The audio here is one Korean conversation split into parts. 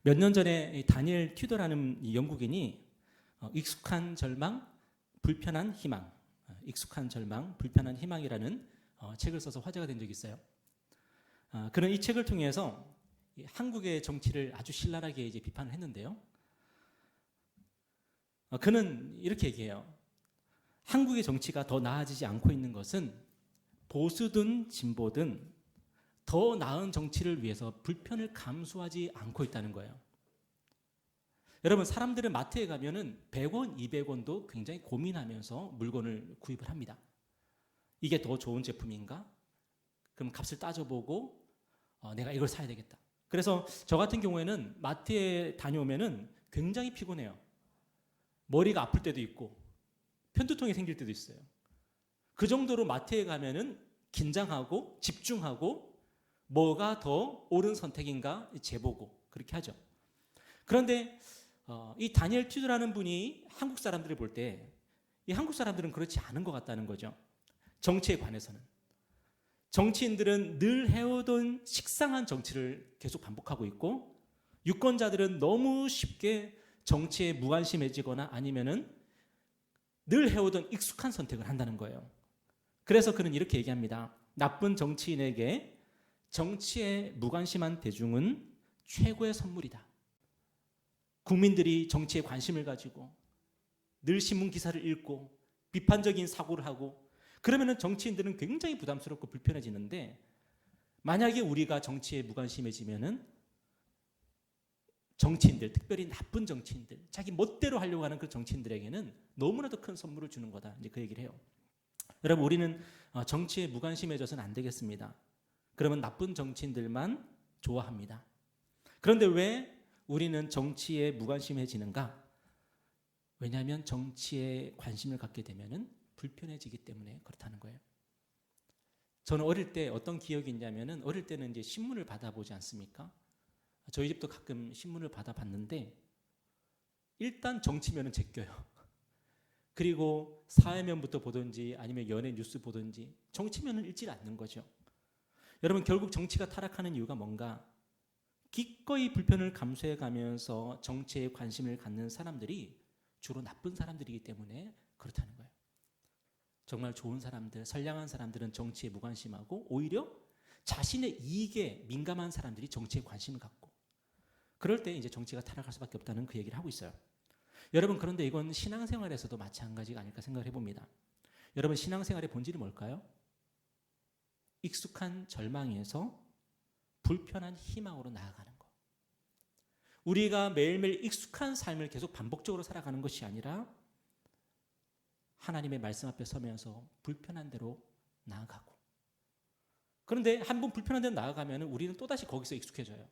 몇 년 전에 다니엘 튜더라는 이 영국인이 익숙한 절망, 불편한 희망, 익숙한 절망, 불편한 희망이라는 책을 써서 화제가 된 적이 있어요. 그는 이 책을 통해서 한국의 정치를 아주 신랄하게 이제 비판을 했는데요. 그는 이렇게 얘기해요. 한국의 정치가 더 나아지지 않고 있는 것은 보수든 진보든 더 나은 정치를 위해서 불편을 감수하지 않고 있다는 거예요. 여러분, 사람들은 마트에 가면은 100원, 200원도 굉장히 고민하면서 물건을 구입을 합니다. 이게 더 좋은 제품인가? 그럼 값을 따져보고 내가 이걸 사야 되겠다. 그래서 저 같은 경우에는 마트에 다녀오면은 굉장히 피곤해요. 머리가 아플 때도 있고 편두통이 생길 때도 있어요. 그 정도로 마트에 가면은 긴장하고 집중하고 뭐가 더 옳은 선택인가 재보고 그렇게 하죠. 그런데 이 다니엘 튜드라는 분이 한국 사람들을 볼 때 이 한국 사람들은 그렇지 않은 것 같다는 거죠. 정치에 관해서는. 정치인들은 늘 해오던 식상한 정치를 계속 반복하고 있고 유권자들은 너무 쉽게 정치에 무관심해지거나 아니면은 늘 해오던 익숙한 선택을 한다는 거예요. 그래서 그는 이렇게 얘기합니다. 나쁜 정치인에게 정치에 무관심한 대중은 최고의 선물이다. 국민들이 정치에 관심을 가지고 늘 신문 기사를 읽고 비판적인 사고를 하고 그러면은 정치인들은 굉장히 부담스럽고 불편해지는데 만약에 우리가 정치에 무관심해지면은 정치인들, 특별히 나쁜 정치인들, 자기 멋대로 하려고 하는 그 정치인들에게는 너무나도 큰 선물을 주는 거다. 이제 그 얘기를 해요. 여러분, 우리는 정치에 무관심해져서는 안 되겠습니다. 그러면 나쁜 정치인들만 좋아합니다. 그런데 왜 우리는 정치에 무관심해지는가? 왜냐하면 정치에 관심을 갖게 되면은 불편해지기 때문에 그렇다는 거예요. 저는 어릴 때 어떤 기억이 있냐면은 어릴 때는 이제 신문을 받아보지 않습니까? 저희 집도 가끔 신문을 받아봤는데 일단 정치면은 제껴요. 그리고 사회면부터 보든지 아니면 연예 뉴스 보든지 정치면은 읽질 않는 거죠. 여러분, 결국 정치가 타락하는 이유가 뭔가? 기꺼이 불편을 감수해 가면서 정치에 관심을 갖는 사람들이 주로 나쁜 사람들이기 때문에 그렇다는 거예요. 정말 좋은 사람들, 선량한 사람들은 정치에 무관심하고 오히려 자신의 이익에 민감한 사람들이 정치에 관심을 갖고 그럴 때 이제 정치가 타락할 수밖에 없다는 그 얘기를 하고 있어요. 여러분, 그런데 이건 신앙생활에서도 마찬가지가 아닐까 생각을 해봅니다. 여러분, 신앙생활의 본질이 뭘까요? 익숙한 절망에서 불편한 희망으로 나아가는 것. 우리가 매일매일 익숙한 삶을 계속 반복적으로 살아가는 것이 아니라 하나님의 말씀 앞에 서면서 불편한 대로 나아가고 그런데 한 번 불편한 대로 나아가면 우리는 또다시 거기서 익숙해져요.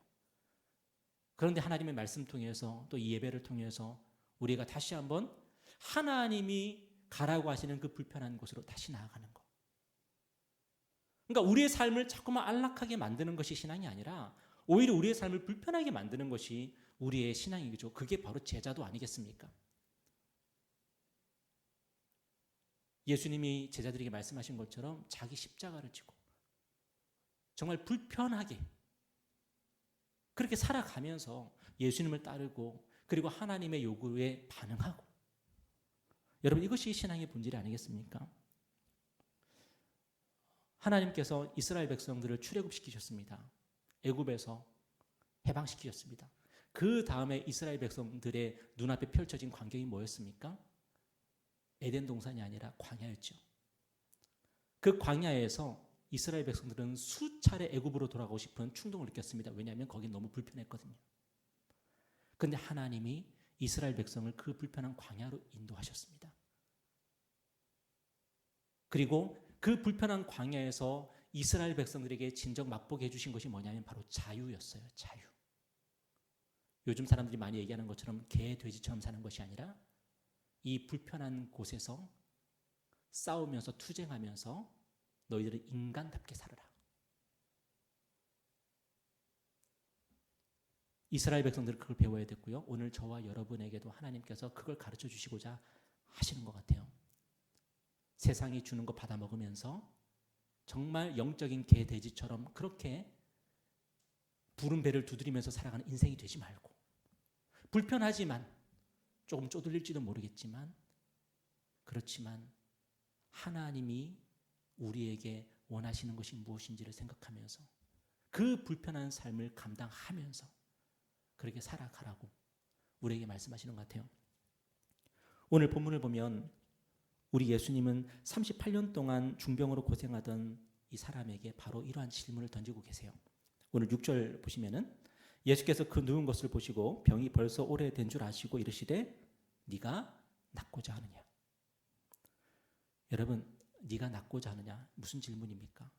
그런데 하나님의 말씀 통해서 또 이 예배를 통해서 우리가 다시 한번 하나님이 가라고 하시는 그 불편한 곳으로 다시 나아가는 것. 그러니까 우리의 삶을 자꾸만 안락하게 만드는 것이 신앙이 아니라 오히려 우리의 삶을 불편하게 만드는 것이 우리의 신앙이죠. 그게 바로 제자도 아니겠습니까? 예수님이 제자들에게 말씀하신 것처럼 자기 십자가를 지고 정말 불편하게 그렇게 살아가면서 예수님을 따르고 그리고 하나님의 요구에 반응하고 여러분, 이것이 신앙의 본질이 아니겠습니까? 하나님께서 이스라엘 백성들을 출애굽시키셨습니다. 애굽에서 해방시키셨습니다. 그 다음에 이스라엘 백성들의 눈앞에 펼쳐진 광경이 뭐였습니까? 에덴 동산이 아니라 광야였죠. 그 광야에서 이스라엘 백성들은 수차례 애굽으로 돌아가고 싶은 충동을 느꼈습니다. 왜냐하면 거긴 너무 불편했거든요. 그런데 하나님이 이스라엘 백성을 그 불편한 광야로 인도하셨습니다. 그리고 그 불편한 광야에서 이스라엘 백성들에게 진정 맛보게 해주신 것이 뭐냐면 바로 자유였어요. 자유. 요즘 사람들이 많이 얘기하는 것처럼 개, 돼지처럼 사는 것이 아니라 이 불편한 곳에서 싸우면서 투쟁하면서 너희들은 인간답게 살아라. 이스라엘 백성들은 그걸 배워야 됐고요. 오늘 저와 여러분에게도 하나님께서 그걸 가르쳐 주시고자 하시는 것 같아요. 세상이 주는 거 받아 먹으면서 정말 영적인 개, 돼지처럼 그렇게 부른 배를 두드리면서 살아가는 인생이 되지 말고 불편하지만 조금 쪼들릴지도 모르겠지만 그렇지만 하나님이 우리에게 원하시는 것이 무엇인지를 생각하면서 그 불편한 삶을 감당하면서 그렇게 살아가라고 우리에게 말씀하시는 것 같아요. 오늘 본문을 보면 우리 예수님은 38년 동안 중병으로 고생하던 이 사람에게 바로 이러한 질문을 던지고 계세요. 오늘 6절 보시면은 예수께서 그 누운 것을 보시고 병이 벌써 오래된 줄 아시고 이르시되 네가 낫고자 하느냐. 여러분, 네가 낫고자 하느냐 무슨 질문입니까?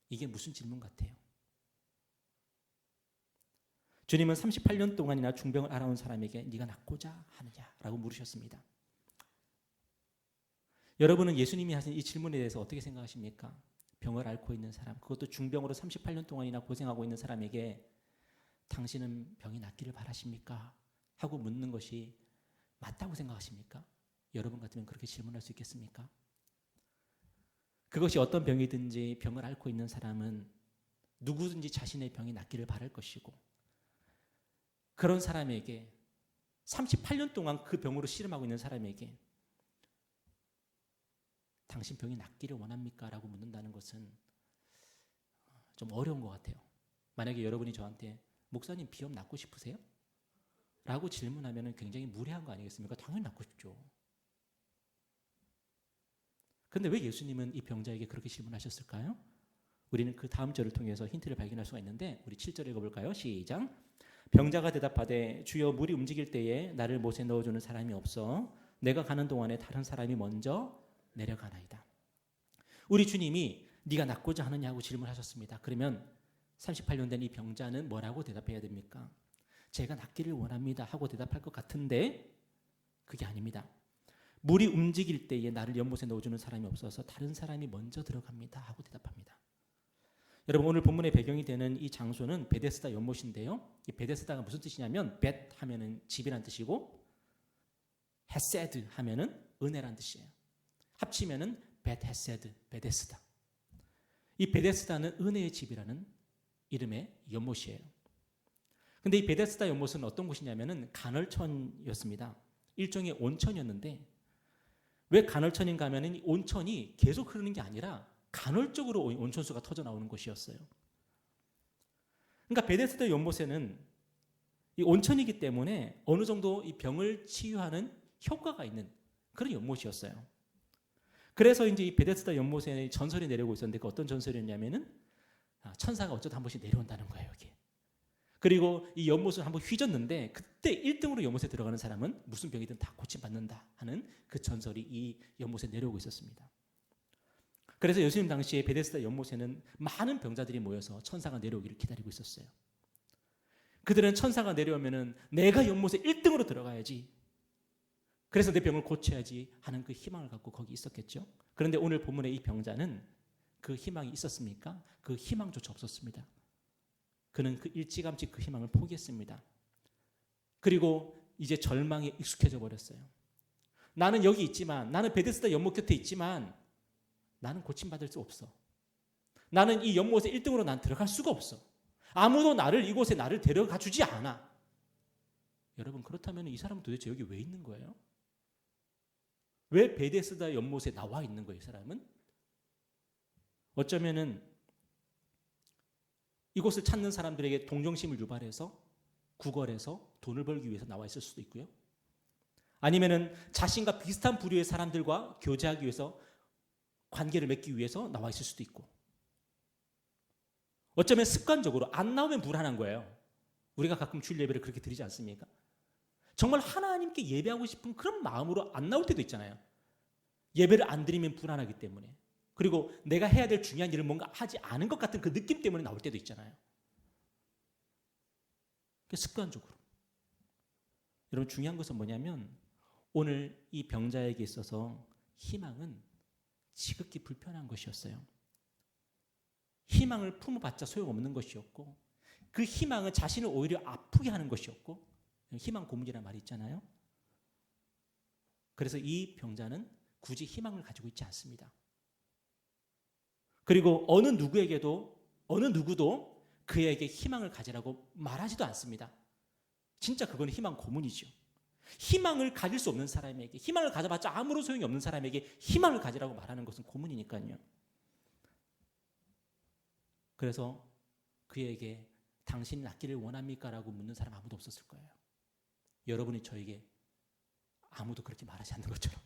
이게 무슨 질문 같아요? 주님은 38년 동안이나 중병을 앓아온 사람에게 네가 낫고자 하느냐라고 물으셨습니다. 여러분은 예수님이 하신 이 질문에 대해서 어떻게 생각하십니까? 병을 앓고 있는 사람, 그것도 중병으로 38년 동안이나 고생하고 있는 사람에게 당신은 병이 낫기를 바라십니까? 하고 묻는 것이 맞다고 생각하십니까? 여러분 같으면 그렇게 질문할 수 있겠습니까? 그것이 어떤 병이든지 병을 앓고 있는 사람은 누구든지 자신의 병이 낫기를 바랄 것이고 그런 사람에게 38년 동안 그 병으로 씨름하고 있는 사람에게 당신 병이 낫기를 원합니까? 라고 묻는다는 것은 좀 어려운 것 같아요. 만약에 여러분이 저한테 목사님 비염 낫고 싶으세요? 라고 질문하면 굉장히 무례한 거 아니겠습니까? 당연히 낫고 싶죠. 그런데 왜 예수님은 이 병자에게 그렇게 질문하셨을까요? 우리는 그 다음 절을 통해서 힌트를 발견할 수가 있는데 우리 7절 읽어볼까요? 시작. 병자가 대답하되 주여 물이 움직일 때에 나를 못에 넣어주는 사람이 없어 내가 가는 동안에 다른 사람이 먼저 내려가나이다. 우리 주님이 네가 낫고자 하느냐고 질문하셨습니다. 그러면 38년 된 이 병자는 뭐라고 대답해야 됩니까? 제가 낫기를 원합니다 하고 대답할 것 같은데 그게 아닙니다. 물이 움직일 때에 나를 연못에 넣어주는 사람이 없어서 다른 사람이 먼저 들어갑니다 하고 대답합니다. 여러분 오늘 본문의 배경이 되는 이 장소는 베데스다 연못인데요. 이 베데스다가 무슨 뜻이냐면 벳 하면은 집이란 뜻이고 헤세드 하면은 은혜란 뜻이에요. 합치면은 벳 헤세드 베데스다. 이 베데스다는 은혜의 집이라는 이름의 연못이에요. 근데 이 베데스다 연못은 어떤 곳이냐면은 간헐천이었습니다. 일종의 온천이었는데 왜 간헐천인가 하면은 이 온천이 계속 흐르는 게 아니라 간헐적으로 온천수가 터져 나오는 곳이었어요. 그러니까 베데스다 연못에는 이 온천이기 때문에 어느 정도 이 병을 치유하는 효과가 있는 그런 연못이었어요. 그래서 이제 이 베데스다 연못에 전설이 내려오고 있었는데 그 어떤 전설이었냐면은 천사가 어쩌다 한 번씩 내려온다는 거예요, 여기. 그리고 이 연못을 한번 휘졌는데 그때 1등으로 연못에 들어가는 사람은 무슨 병이든 다 고침받는다 하는 그 전설이 이 연못에 내려오고 있었습니다. 그래서 예수님 당시에 베데스다 연못에는 많은 병자들이 모여서 천사가 내려오기를 기다리고 있었어요. 그들은 천사가 내려오면은 내가 연못에 1등으로 들어가야지. 그래서 내 병을 고쳐야지 하는 그 희망을 갖고 거기 있었겠죠. 그런데 오늘 본문의 이 병자는 그 희망이 있었습니까? 그 희망조차 없었습니다. 그는 그 일찌감치 그 희망을 포기했습니다. 그리고 이제 절망에 익숙해져 버렸어요. 나는 여기 있지만, 나는 베데스다 연못 곁에 있지만 나는 고침받을 수 없어. 나는 이 연못에 1등으로 난 들어갈 수가 없어. 아무도 이곳에 나를 데려가 주지 않아. 여러분 그렇다면 이 사람은 도대체 여기 왜 있는 거예요? 왜 베데스다 연못에 나와 있는 거예요, 이 사람은? 어쩌면은 이곳을 찾는 사람들에게 동정심을 유발해서 구걸해서 돈을 벌기 위해서 나와 있을 수도 있고요. 아니면은 자신과 비슷한 부류의 사람들과 교제하기 위해서 관계를 맺기 위해서 나와 있을 수도 있고. 어쩌면 습관적으로 안 나오면 불안한 거예요. 우리가 가끔 주일 예배를 그렇게 드리지 않습니까? 정말 하나님께 예배하고 싶은 그런 마음으로 안 나올 때도 있잖아요. 예배를 안 드리면 불안하기 때문에. 그리고 내가 해야 될 중요한 일을 뭔가 하지 않은 것 같은 그 느낌 때문에 나올 때도 있잖아요. 습관적으로. 여러분 중요한 것은 뭐냐면 오늘 이 병자에게 있어서 희망은 지극히 불편한 것이었어요. 희망을 품어봤자 소용없는 것이었고 그 희망은 자신을 오히려 아프게 하는 것이었고 희망 고문이라는 말이 있잖아요. 그래서 이 병자는 굳이 희망을 가지고 있지 않습니다. 그리고 어느 누구도 그에게 희망을 가지라고 말하지도 않습니다. 진짜 그건 희망 고문이죠. 희망을 가질 수 없는 사람에게, 희망을 가져봤자 아무런 소용이 없는 사람에게 희망을 가지라고 말하는 것은 고문이니까요. 그래서 그에게 당신이 낫기를 원합니까? 라고 묻는 사람 아무도 없었을 거예요. 여러분이 저에게 아무도 그렇게 말하지 않는 것처럼.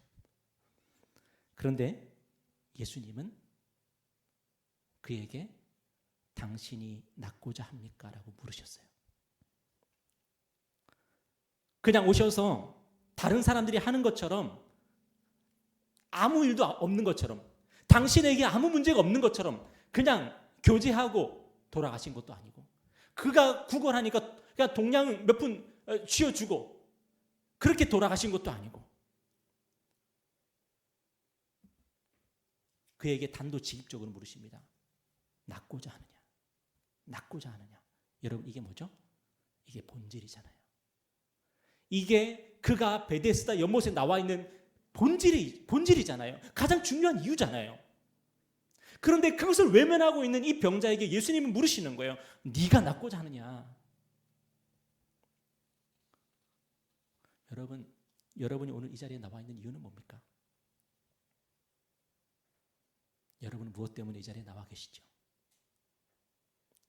그런데 예수님은 그에게 당신이 낫고자 합니까? 라고 물으셨어요. 그냥 오셔서 다른 사람들이 하는 것처럼, 아무 일도 없는 것처럼, 당신에게 아무 문제가 없는 것처럼 그냥 교제하고 돌아가신 것도 아니고, 그가 구걸하니까 그냥 동양 몇 푼 쥐어주고 그렇게 돌아가신 것도 아니고, 그에게 단도직입적으로 물으십니다. 낫고자 하느냐? 낫고자 하느냐? 여러분, 이게 뭐죠? 이게 본질이잖아요. 이게 그가 베데스다 연못에 나와 있는 본질이잖아요. 가장 중요한 이유잖아요. 그런데 그것을 외면하고 있는 이 병자에게 예수님은 물으시는 거예요. 네가 낫고자 하느냐? 여러분이 오늘 이 자리에 나와 있는 이유는 뭡니까? 여러분은 무엇 때문에 이 자리에 나와 계시죠?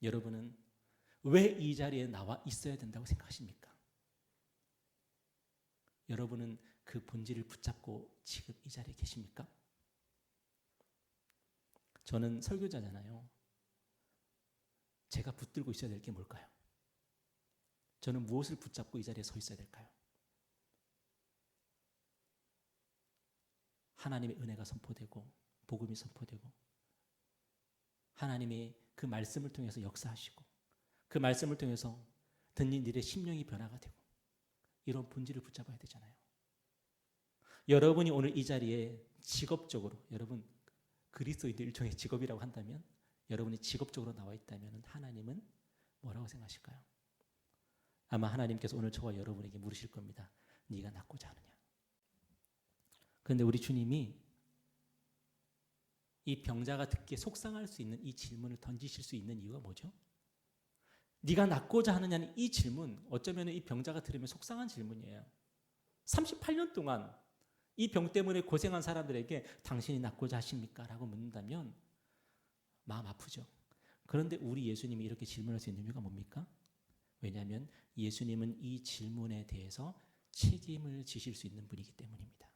여러분은 왜 이 자리에 나와 있어야 된다고 생각하십니까? 여러분은 그 본질을 붙잡고 지금 이 자리에 계십니까? 저는 설교자잖아요. 제가 붙들고 있어야 될 게 뭘까요? 저는 무엇을 붙잡고 이 자리에 서 있어야 될까요? 하나님의 은혜가 선포되고 복음이 선포되고 하나님의 그 말씀을 통해서 역사하시고 그 말씀을 통해서 듣는 일의 심령이 변화가 되고 이런 본질을 붙잡아야 되잖아요. 여러분이 오늘 이 자리에 직업적으로, 여러분 그리스도인들 일종의 직업이라고 한다면, 여러분이 직업적으로 나와 있다면 하나님은 뭐라고 생각하실까요? 아마 하나님께서 오늘 저와 여러분에게 물으실 겁니다. 네가 낫고자 하느냐? 그런데 우리 주님이 이 병자가 듣기에 속상할 수 있는 이 질문을 던지실 수 있는 이유가 뭐죠? 네가 낫고자 하느냐는 이 질문, 어쩌면 이 병자가 들으면 속상한 질문이에요. 38년 동안 이 병 때문에 고생한 사람들에게 당신이 낫고자 하십니까? 라고 묻는다면 마음 아프죠. 그런데 우리 예수님이 이렇게 질문할 수 있는 이유가 뭡니까? 왜냐하면 예수님은 이 질문에 대해서 책임을 지실 수 있는 분이기 때문입니다.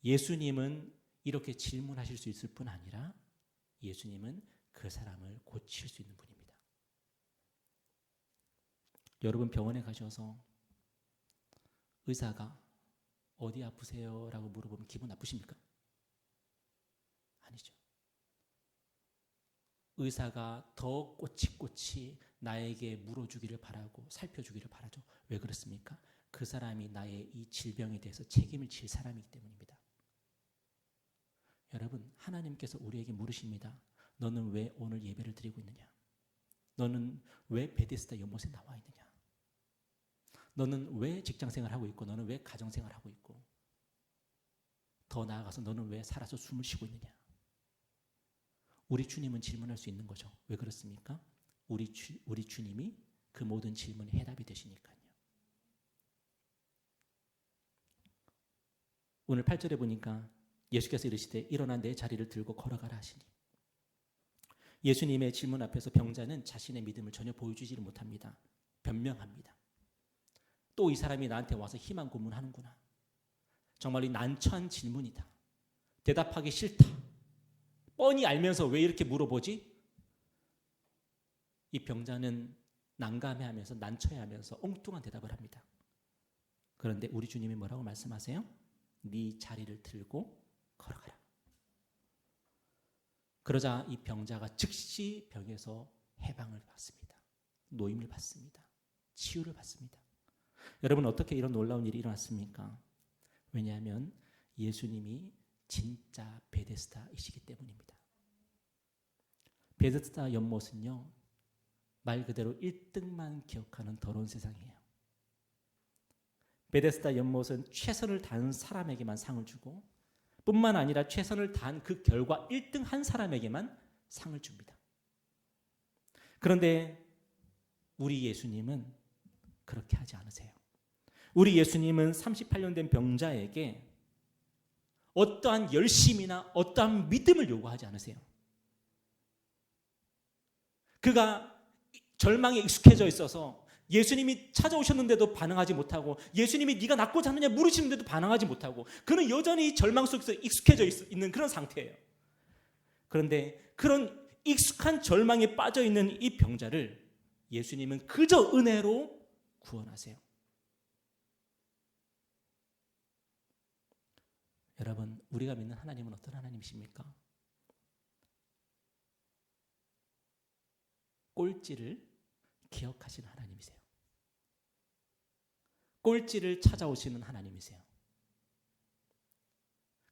예수님은 이렇게 질문하실 수 있을 뿐 아니라 예수님은 그 사람을 고칠 수 있는 분입니다. 여러분 병원에 가셔서 의사가 어디 아프세요? 라고 물어보면 기분 나쁘십니까? 아니죠. 의사가 더 꼬치꼬치 나에게 물어주기를 바라고 살펴주기를 바라죠. 왜 그렇습니까? 그 사람이 나의 이 질병에 대해서 책임을 질 사람이기 때문입니다. 여러분, 하나님께서 우리에게 물으십니다. 너는 왜 오늘 예배를 드리고 있느냐? 너는 왜 베데스다 연못에 나와 있느냐? 너는 왜 직장생활을 하고 있고 너는 왜 가정생활을 하고 있고 더 나아가서 너는 왜 살아서 숨을 쉬고 있느냐? 우리 주님은 질문할 수 있는 거죠. 왜 그렇습니까? 우리 주님이 그 모든 질문의 해답이 되시니까요. 오늘 8절에 보니까 예수께서 이르시되 일어나 내 자리를 들고 걸어가라 하시니, 예수님의 질문 앞에서 병자는 자신의 믿음을 전혀 보여주지를 못합니다. 변명합니다. 또 이 사람이 나한테 와서 희망 고문하는구나. 정말 이 난처한 질문이다. 대답하기 싫다. 뻔히 알면서 왜 이렇게 물어보지? 이 병자는 난감해하면서 난처해하면서 엉뚱한 대답을 합니다. 그런데 우리 주님이 뭐라고 말씀하세요? 네 자리를 들고 걸어가라. 그러자 이 병자가 즉시 병에서 해방을 받습니다. 노임을 받습니다. 치유를 받습니다. 여러분, 어떻게 이런 놀라운 일이 일어났습니까? 왜냐하면 예수님이 진짜 베데스다이시기 때문입니다. 베데스다 연못은요, 말 그대로 1등만 기억하는 더러운 세상이에요. 베데스다 연못은 최선을 다한 사람에게만 상을 주고 뿐만 아니라 최선을 다한 그 결과 1등 한 사람에게만 상을 줍니다. 그런데 우리 예수님은 그렇게 하지 않으세요. 우리 예수님은 38년 된 병자에게 어떠한 열심이나 어떠한 믿음을 요구하지 않으세요. 그가 절망에 익숙해져 있어서 예수님이 찾아오셨는데도 반응하지 못하고, 예수님이 네가 낫고자 하느냐 물으시는데도 반응하지 못하고, 그는 여전히 절망 속에서 익숙해져 있는 그런 상태예요. 그런데 그런 익숙한 절망에 빠져 있는 이 병자를 예수님은 그저 은혜로 구원하세요. 여러분, 우리가 믿는 하나님은 어떤 하나님이십니까? 꼴찌를 기억하시는 하나님이세요. 꼴찌를 찾아오시는 하나님이세요.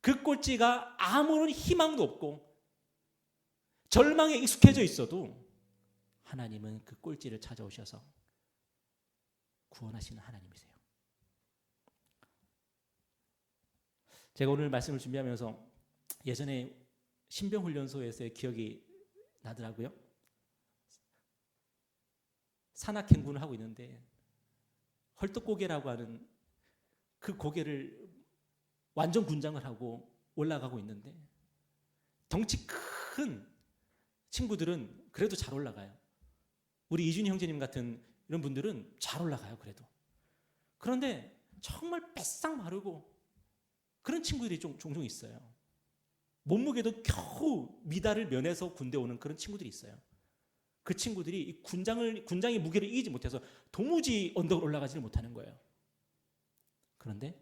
그 꼴찌가 아무런 희망도 없고 절망에 익숙해져 있어도 하나님은 그 꼴찌를 찾아오셔서 구원하시는 하나님이세요. 제가 오늘 말씀을 준비하면서 예전에 신병훈련소에서의 기억이 나더라고요. 산악행군을 하고 있는데 헐떡고개라고 하는 그 고개를 완전 군장을 하고 올라가고 있는데, 덩치 큰 친구들은 그래도 잘 올라가요. 우리 이준희 형제님 같은 이런 분들은 잘 올라가요. 그래도. 그런데 정말 뱃싹 마르고 그런 친구들이 종종 있어요. 몸무게도 겨우 미달을 면해서 군대 오는 그런 친구들이 있어요. 그 친구들이 이 군장의 무게를 이기지 못해서 도무지 언덕을 올라가지를 못하는 거예요. 그런데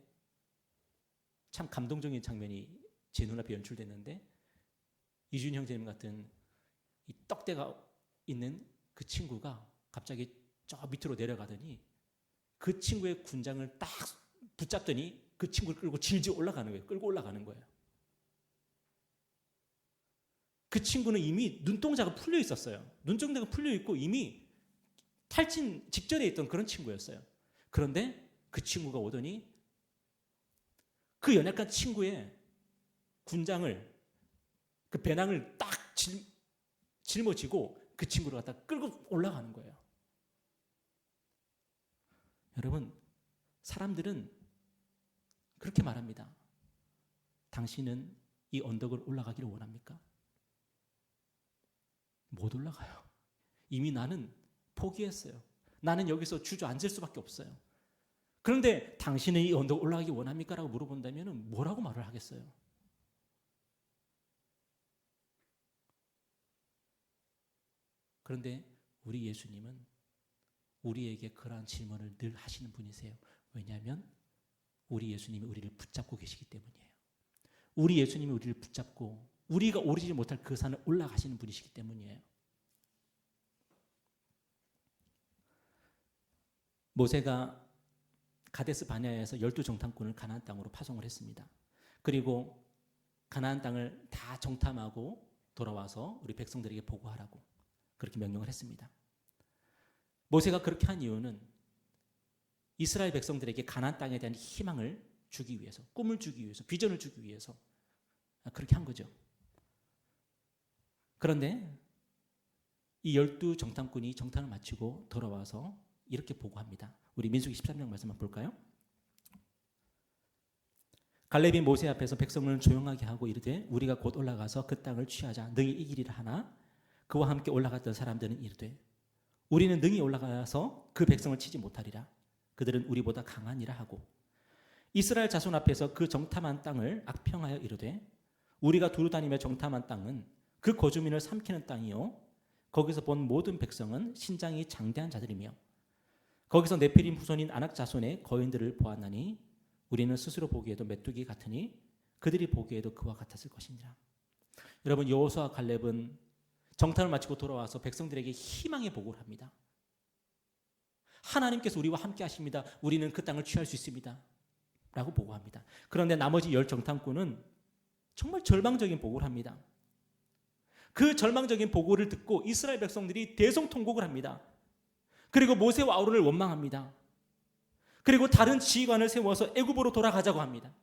참 감동적인 장면이 제 눈앞에 연출됐는데, 이준희 형제님 같은 이 떡대가 있는 그 친구가 갑자기 저 밑으로 내려가더니 그 친구의 군장을 딱 붙잡더니 그 친구를 끌고 질질 올라가는 거예요. 끌고 올라가는 거예요. 그 친구는 이미 눈동자가 풀려 있었어요. 눈동자가 풀려 있고 이미 탈진 직전에 있던 그런 친구였어요. 그런데 그 친구가 오더니 그 연약한 친구의 군장을, 그 배낭을 딱 짊어지고 그 친구를 갖다 끌고 올라가는 거예요. 여러분, 사람들은 그렇게 말합니다. 당신은 이 언덕을 올라가기를 원합니까? 못 올라가요. 이미 나는 포기했어요. 나는 여기서 주저앉을 수밖에 없어요. 그런데 당신은 이 언덕 올라가기 원합니까? 라고 물어본다면 뭐라고 말을 하겠어요? 그런데 우리 예수님은 우리에게 그러한 질문을 늘 하시는 분이세요. 왜냐하면 우리 예수님이 우리를 붙잡고 계시기 때문이에요. 우리 예수님이 우리를 붙잡고 우리가 오르지 못할 그 산을 올라가시는 분이시기 때문이에요. 모세가 가데스 바네아에서 12정탐꾼을 가나안 땅으로 파송을 했습니다. 그리고 가나안 땅을 다 정탐하고 돌아와서 우리 백성들에게 보고하라고 그렇게 명령을 했습니다. 모세가 그렇게 한 이유는 이스라엘 백성들에게 가나안 땅에 대한 희망을 주기 위해서, 꿈을 주기 위해서, 비전을 주기 위해서 그렇게 한 거죠. 그런데 이 12정탐꾼이 정탐을 마치고 돌아와서 이렇게 보고합니다. 우리 민수기 13장 말씀 한번 볼까요? 갈렙이 모세 앞에서 백성을 조용하게 하고 이르되 우리가 곧 올라가서 그 땅을 취하자 능히 이기리라 하나 그와 함께 올라갔던 사람들은 이르되 우리는 능히 올라가서 그 백성을 치지 못하리라. 그들은 우리보다 강하니라 하고 이스라엘 자손 앞에서 그 정탐한 땅을 악평하여 이르되 우리가 두루 다니며 정탐한 땅은 그 거주민을 삼키는 땅이요 거기서 본 모든 백성은 신장이 장대한 자들이며 거기서 네피림 후손인 아낙 자손의 거인들을 보았나니 우리는 스스로 보기에도 메뚜기 같으니 그들이 보기에도 그와 같았을 것이니라. 여러분, 여호수아와 갈렙은 정탐을 마치고 돌아와서 백성들에게 희망의 보고를 합니다. 하나님께서 우리와 함께 하십니다. 우리는 그 땅을 취할 수 있습니다. 라고 보고합니다. 그런데 나머지 10정탐꾼은 정말 절망적인 보고를 합니다. 그 절망적인 보고를 듣고 이스라엘 백성들이 대성통곡을 합니다. 그리고 모세와 아론을 원망합니다. 그리고 다른 지휘관을 세워서 애굽으로 돌아가자고 합니다.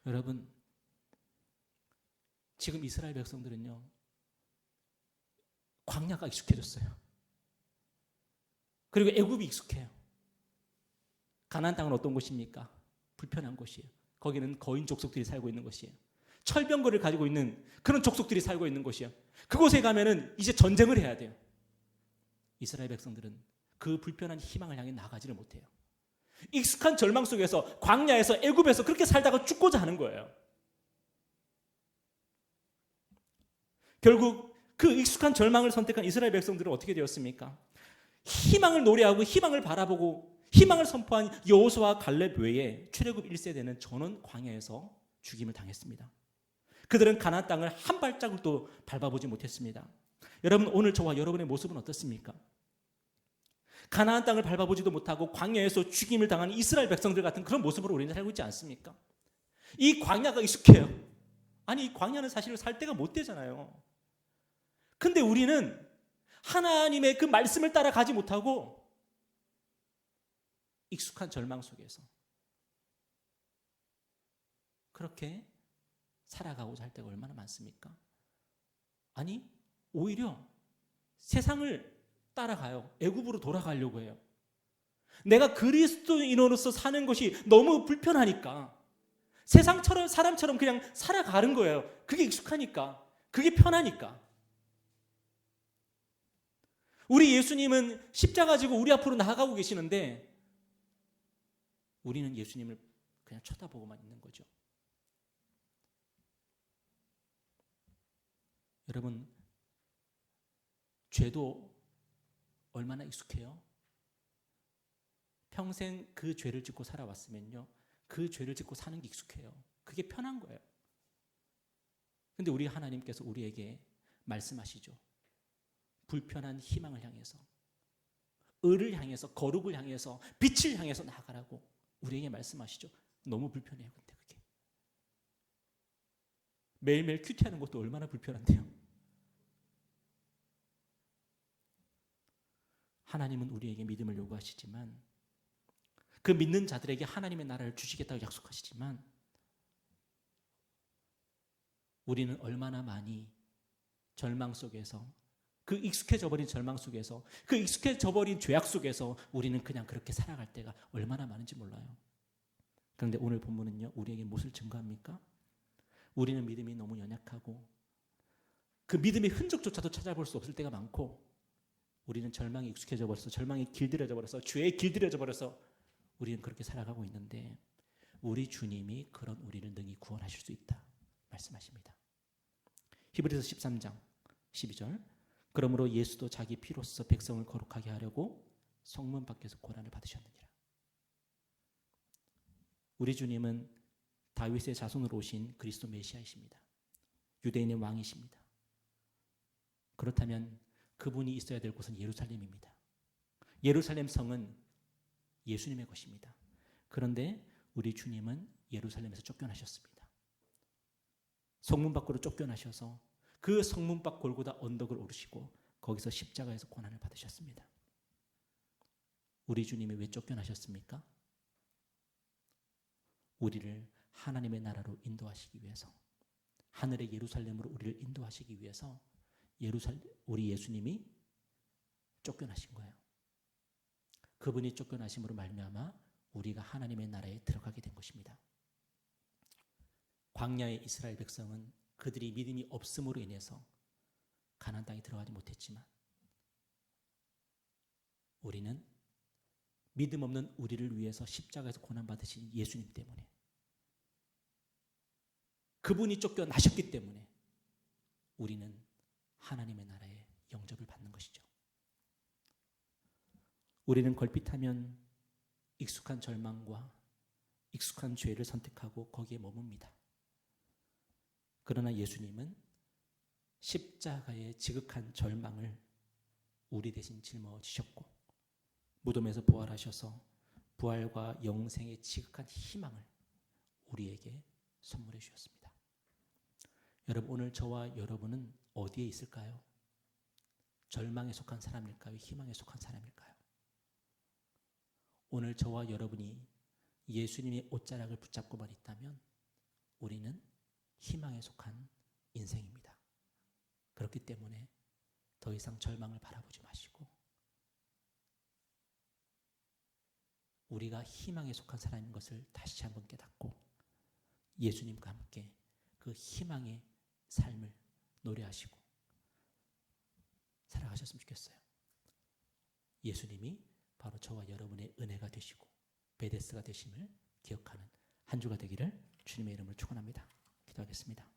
여러분, 지금 이스라엘 백성들은요 광야가 익숙해졌어요. 그리고 애굽이 익숙해요. 가나안 땅은 어떤 곳입니까? 불편한 곳이에요. 거기는 거인 족속들이 살고 있는 곳이에요. 철병거를 가지고 있는 그런 족속들이 살고 있는 곳이에요. 그곳에 가면은 이제 전쟁을 해야 돼요. 이스라엘 백성들은 그 불편한 희망을 향해 나가지를 못해요. 익숙한 절망 속에서, 광야에서, 애굽에서 그렇게 살다가 죽고자 하는 거예요. 결국 그 익숙한 절망을 선택한 이스라엘 백성들은 어떻게 되었습니까? 희망을 노래하고 희망을 바라보고 희망을 선포한 여호수아와 갈렙 외에 출애굽 1세대는 전원 광야에서 죽임을 당했습니다. 그들은 가나안 땅을 한 발자국도 밟아보지 못했습니다. 여러분, 오늘 저와 여러분의 모습은 어떻습니까? 가나안 땅을 밟아보지도 못하고 광야에서 죽임을 당한 이스라엘 백성들 같은 그런 모습으로 우리는 살고 있지 않습니까? 이 광야가 익숙해요. 아니, 이 광야는 사실 살 때가 못 되잖아요. 근데 우리는 하나님의 그 말씀을 따라가지 못하고 익숙한 절망 속에서 그렇게 살아가고자 할 때가 얼마나 많습니까? 아니, 오히려 세상을 따라가요. 애굽으로 돌아가려고 해요. 내가 그리스도인으로서 사는 것이 너무 불편하니까 세상처럼, 사람처럼 그냥 살아가는 거예요. 그게 익숙하니까, 그게 편하니까. 우리 예수님은 십자가 지고 우리 앞으로 나아가고 계시는데 우리는 예수님을 그냥 쳐다보고만 있는 거죠. 여러분, 죄도 얼마나 익숙해요? 평생 그 죄를 짓고 살아왔으면요, 그 죄를 짓고 사는 게 익숙해요. 그게 편한 거예요. 근데 우리 하나님께서 우리에게 말씀하시죠. 불편한 희망을 향해서, 의를 향해서, 거룩을 향해서, 빛을 향해서 나아가라고 우리에게 말씀하시죠. 너무 불편해요. 근데 그게 매일매일 큐티하는 것도 얼마나 불편한데요. 하나님은 우리에게 믿음을 요구하시지만, 그 믿는 자들에게 하나님의 나라를 주시겠다고 약속하시지만, 우리는 얼마나 많이 절망 속에서, 그 익숙해져 버린 절망 속에서, 그 익숙해져 버린 죄악 속에서 우리는 그냥 그렇게 살아갈 때가 얼마나 많은지 몰라요. 그런데 오늘 본문은요, 우리에게 무엇을 증거합니까? 우리는 믿음이 너무 연약하고 그 믿음의 흔적조차도 찾아볼 수 없을 때가 많고, 우리는 절망에 익숙해져 버려서, 절망에 길들여져 버려서, 죄에 길들여져 버려서 우리는 그렇게 살아가고 있는데, 우리 주님이 그런 우리를 능히 구원하실 수 있다 말씀하십니다. 히브리서 13장 12절, 그러므로 예수도 자기 피로써 백성을 거룩하게 하려고 성문 밖에서 고난을 받으셨느니라. 우리 주님은 다윗의 자손으로 오신 그리스도 메시아이십니다. 유대인의 왕이십니다. 그렇다면 그분이 있어야 될 곳은 예루살렘입니다. 예루살렘 성은 예수님의 것입니다. 그런데 우리 주님은 예루살렘에서 쫓겨나셨습니다. 성문 밖으로 쫓겨나셔서 그 성문 밖 골고다 언덕을 오르시고 거기서 십자가에서 고난을 받으셨습니다. 우리 주님이 왜 쫓겨나셨습니까? 우리를 하나님의 나라로 인도하시기 위해서, 하늘의 예루살렘으로 우리를 인도하시기 위해서 우리 예수님이 쫓겨나신 거예요. 그분이 쫓겨나심으로 말미암아 우리가 하나님의 나라에 들어가게 된 것입니다. 광야의 이스라엘 백성은 그들이 믿음이 없음으로 인해서 가나안 땅에 들어가지 못했지만, 우리는 믿음 없는 우리를 위해서 십자가에서 고난받으신 예수님 때문에, 그분이 쫓겨나셨기 때문에 우리는 하나님의 나라에 영접을 받는 것이죠. 우리는 걸핏하면 익숙한 절망과 익숙한 죄를 선택하고 거기에 머뭅니다. 그러나 예수님은 십자가의 지극한 절망을 우리 대신 짊어지셨고 무덤에서 부활하셔서 부활과 영생의 지극한 희망을 우리에게 선물해 주셨습니다. 여러분, 오늘 저와 여러분은 어디에 있을까요? 절망에 속한 사람일까요? 희망에 속한 사람일까요? 오늘 저와 여러분이 예수님의 옷자락을 붙잡고만 있다면 우리는 희망에 속한 인생입니다. 그렇기 때문에 더 이상 절망을 바라보지 마시고 우리가 희망에 속한 사람인 것을 다시 한번 깨닫고 예수님과 함께 그 희망의 삶을 노래하시고 살아가셨으면 좋겠어요. 예수님이 바로 저와 여러분의 은혜가 되시고 베데스가 되심을 기억하는 한 주가 되기를 주님의 이름으로 축원합니다. 기도하겠습니다.